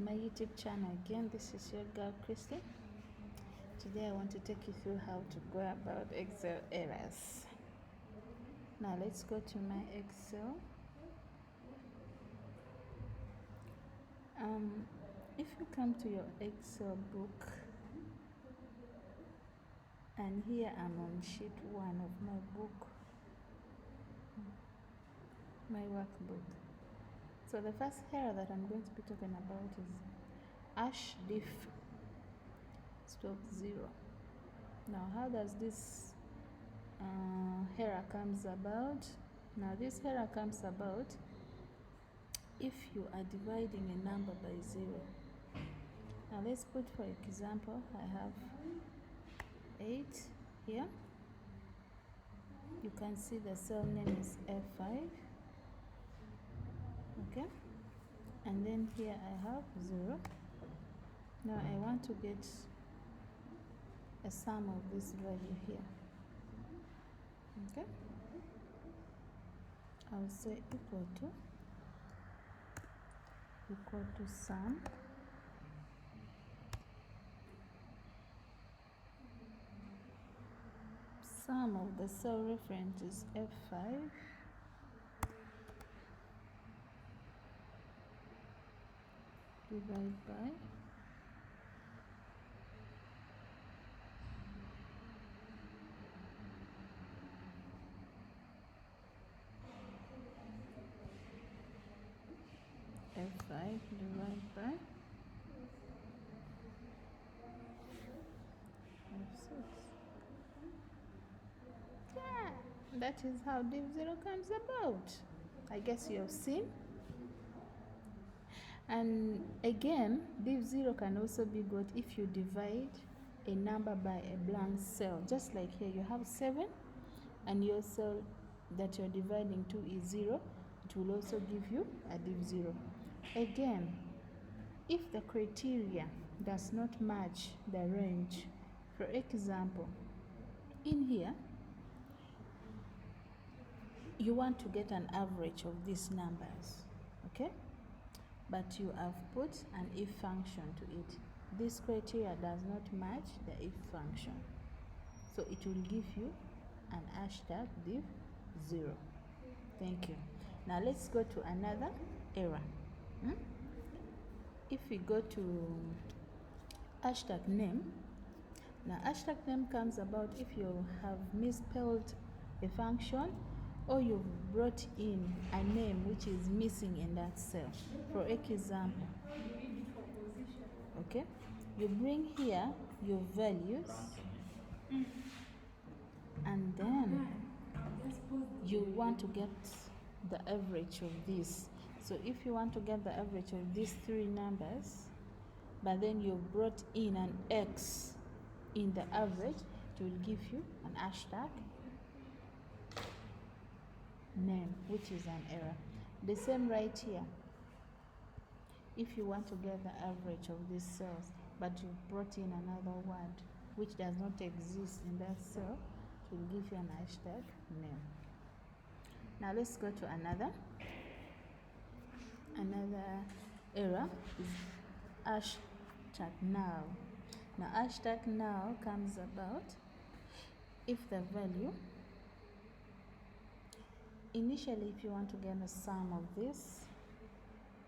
my YouTube channel again. This is your girl Christy. Today I want to take you through how to go about Excel errors. Now let's go to my Excel. If you come to your Excel book, and here I'm on sheet 1 of my book, my workbook. So the first error that I'm going to be talking about is #diff = 0. Now how does this error comes about? Now this error comes about if you are dividing a number by 0. Now let's put, for example, I have 8 here. You can see the cell name is F5. Okay, and then here I have 0. Now I want to get a sum of this value here. Okay, I'll say equal to sum of the cell reference is F5 divided by F5 divided by F6. Yeah, that is how div 0 comes about. I guess you have seen. And again, div 0 can also be got if you divide a number by a blank cell. Just like here, you have 7 and your cell that you're dividing to is 0. It will also give you a div 0. Again, if the criteria does not match the range, for example, in here, you want to get an average of these numbers, okay? But you have put an if function to it. This criteria does not match the if function. So it will give you an #div 0. Thank you. Now let's go to another error. If we go to #name, now #name comes about if you have misspelled a function or you've brought in a name which is missing in that cell. For example, okay, you bring here your values and then you want to get the average of this. So if you want to get the average of these 3 numbers, but then you brought in an X in the average, it will give you an #name, which is an error. The same right here. If you want to get the average of these cells, but you brought in another word which does not exist in that cell, it will give you an #name. Now let's go to another error is #now. Now #now comes about if the value, initially if you want to get a sum of this,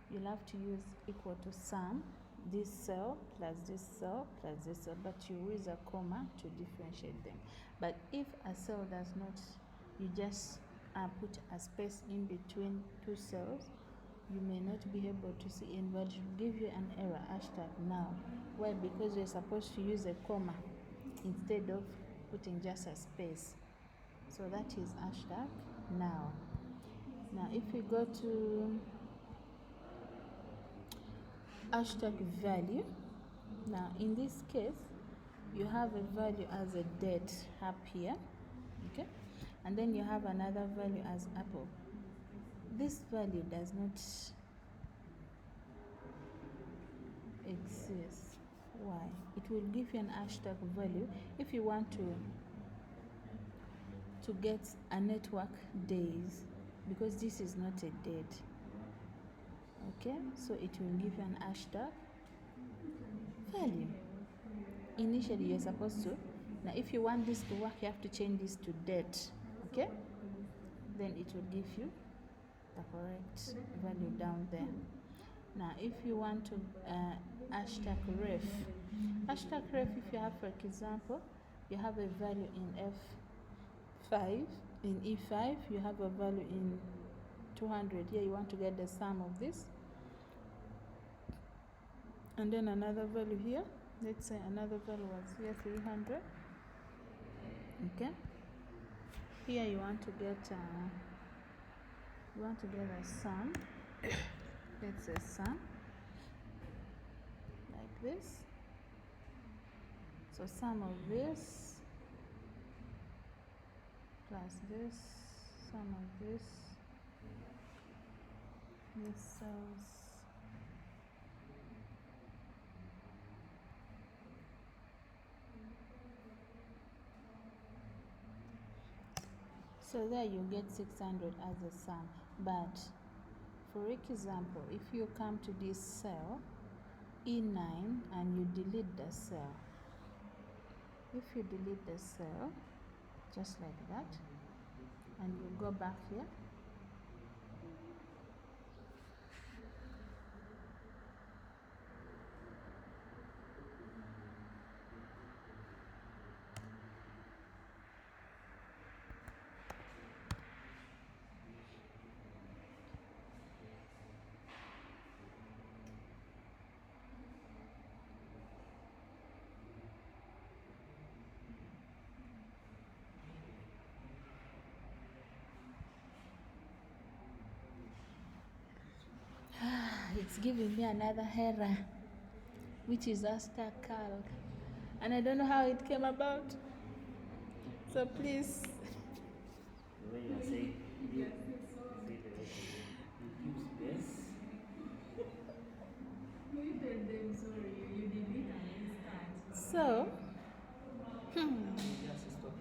you'll have to use equal to sum this cell plus this cell plus this cell, but you use a comma to differentiate them. But if a cell does not, you just put a space in between 2 cells, you may not be able to see in, but it will give you an error #now. Why? Because you're supposed to use a comma instead of putting just a space. So that is #now. Now if we go to #value, now in this case you have a value as a date up here, okay, and then you have another value as apple. This value does not exist. Why? It will give you an #value if you want to get a network days, because this is not a date. Okay, so it will give you an value. Initially you're supposed to, now if you want this to work, you have to change this to date, okay? Then it will give you the correct value down there. Now if you want to hashtag ref, if you have, for example, you have a value in F5, in E5 you have a value in 200. Here you want to get the sum of this, and then another value here. Let's say another value was here 300. Okay. Here you want to get a sum. Let's say sum like this. So sum of this plus this, sum of this cells. So there you get 600 as a sum. But for example, if you come to this cell E9 and you delete the cell, if you delete the cell just like that and you go back here, it's giving me another error, which is hashtag calc, and I don't know how it came about. So please. The way you are saying, you use this. So, Just stop